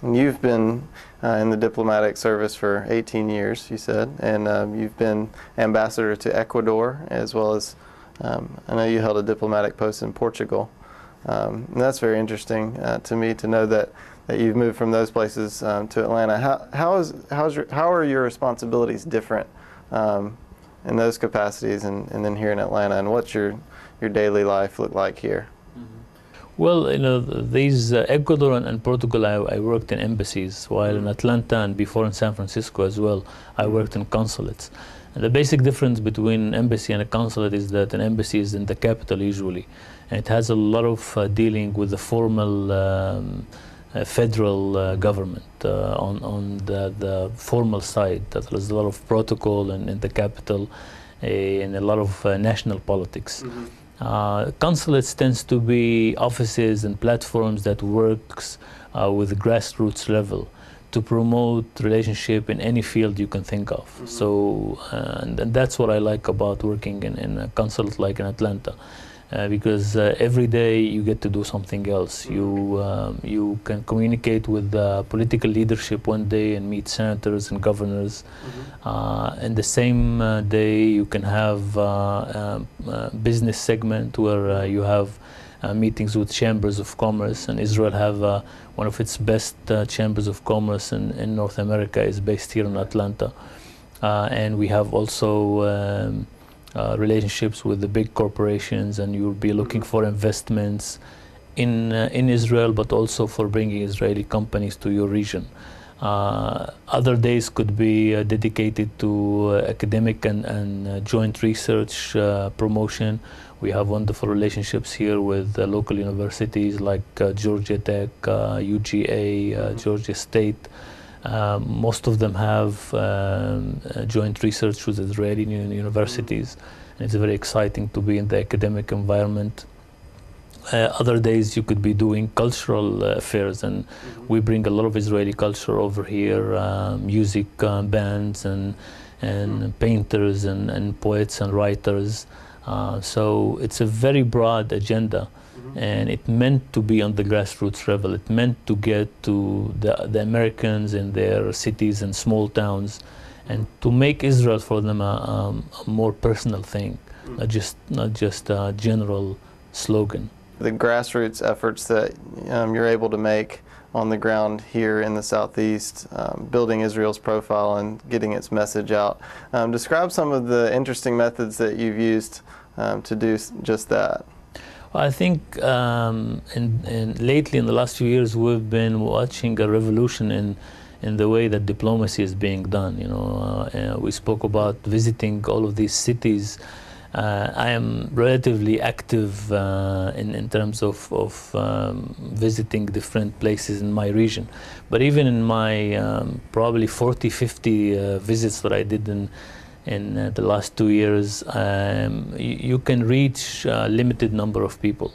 And you've been in the diplomatic service for 18 years, you said, and you've been ambassador to Ecuador, as well as I know you held a diplomatic post in Portugal. And that's very interesting to me to know that you've moved from those places to Atlanta. How are your responsibilities different in those capacities and then here in Atlanta, and what's your daily life look like here? Well, you know, these Ecuador and Portugal, I worked in embassies, while in Atlanta and before in San Francisco as well, I worked in consulates. And the basic difference between an embassy and a consulate is that an embassy is in the capital usually, and it has a lot of dealing with the formal federal government on the formal side. There's a lot of protocol in the capital and a lot of national politics. Consulates tends to be offices and platforms that works with the grassroots level to promote relationship in any field you can think of. So, and that's what I like about working in a consulate like in Atlanta, because every day you get to do something else. You can communicate with the political leadership one day and meet senators and governors. And the same day you can have a business segment where you have meetings with chambers of commerce, and Israel have one of its best chambers of commerce in North America is based here in Atlanta. And we have also relationships with the big corporations, and you'll be looking for investments in Israel, but also for bringing Israeli companies to your region. Other days could be dedicated to academic and joint research promotion. We have wonderful relationships here with local universities like Georgia Tech, UGA, Georgia State. Most of them have joint research with Israeli universities, and it's very exciting to be in the academic environment. Other days you could be doing cultural affairs, and we bring a lot of Israeli culture over here, music bands and painters and poets and writers. So it's a very broad agenda, and it meant to be on the grassroots level. It meant to get to the Americans in their cities and small towns, and to make Israel for them a more personal thing, not just a general slogan. The grassroots efforts that you're able to make on the ground here in the Southeast, building Israel's profile and getting its message out. Describe some of the interesting methods that you've used to do just that. I think lately, in the last few years, we've been watching a revolution in the way that diplomacy is being done. You know, we spoke about visiting all of these cities. I am relatively active in terms of visiting different places in my region. But even in my probably 40, 50 visits that I did in the last 2 years, you can reach a limited number of people.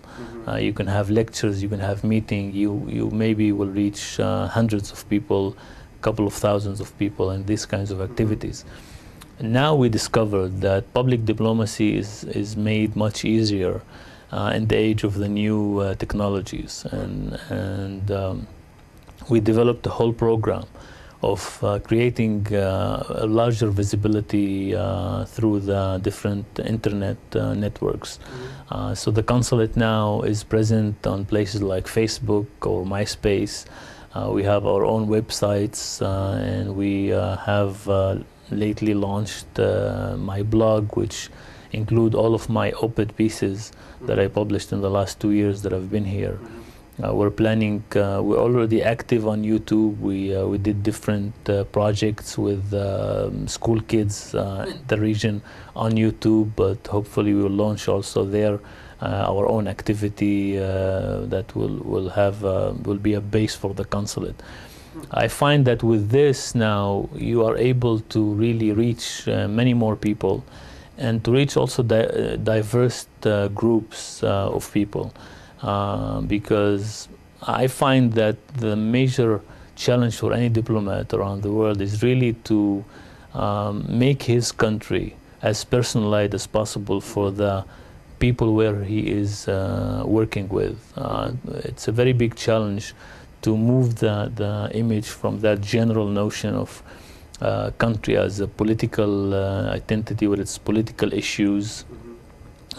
You can have lectures, you can have meetings, you maybe will reach hundreds of people, a couple of thousands of people, and these kinds of activities. Now we discovered that public diplomacy is made much easier in the age of the new technologies, and we developed a whole program of creating a larger visibility through the different internet networks. So the consulate now is present on places like Facebook or MySpace. We have our own websites, and we have lately launched my blog, which include all of my op-ed pieces that I published in the last 2 years that I've been here. We're planning, we're already active on YouTube. We did different projects with school kids in the region on YouTube, but hopefully we will launch also there our own activity that will be a base for the consulate. I find that with this now, you are able to really reach many more people, and to reach also diverse groups of people, because I find that the major challenge for any diplomat around the world is really to make his country as personalized as possible for the people where he is working with. It's a very big challenge to move the image from that general notion of country as a political identity with its political issues,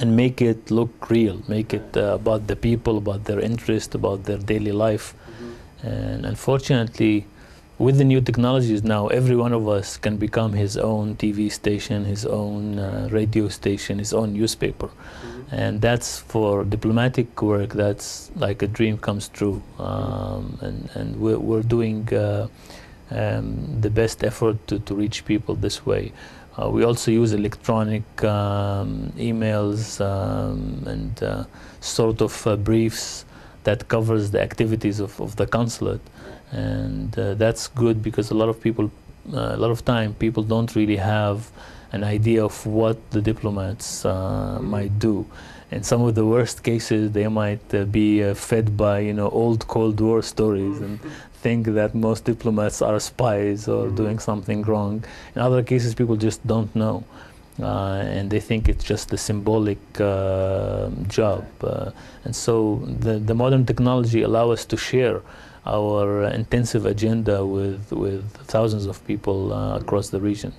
and make it look real, make it about the people, about their interest, about their daily life. And unfortunately, with the new technologies now, every one of us can become his own TV station, his own radio station, his own newspaper. And that's, for diplomatic work, that's like a dream comes true. And we're doing the best effort to reach people this way. We also use electronic emails and sort of briefs that covers the activities of the consulate. And that's good, because a lot of time people don't really have an idea of what the diplomats might do. In some of the worst cases, they might be fed by old Cold War stories and think that most diplomats are spies or doing something wrong. In other cases, people just don't know. And they think it's just a symbolic job. And so the modern technology allows us to share our intensive agenda with thousands of people across the region.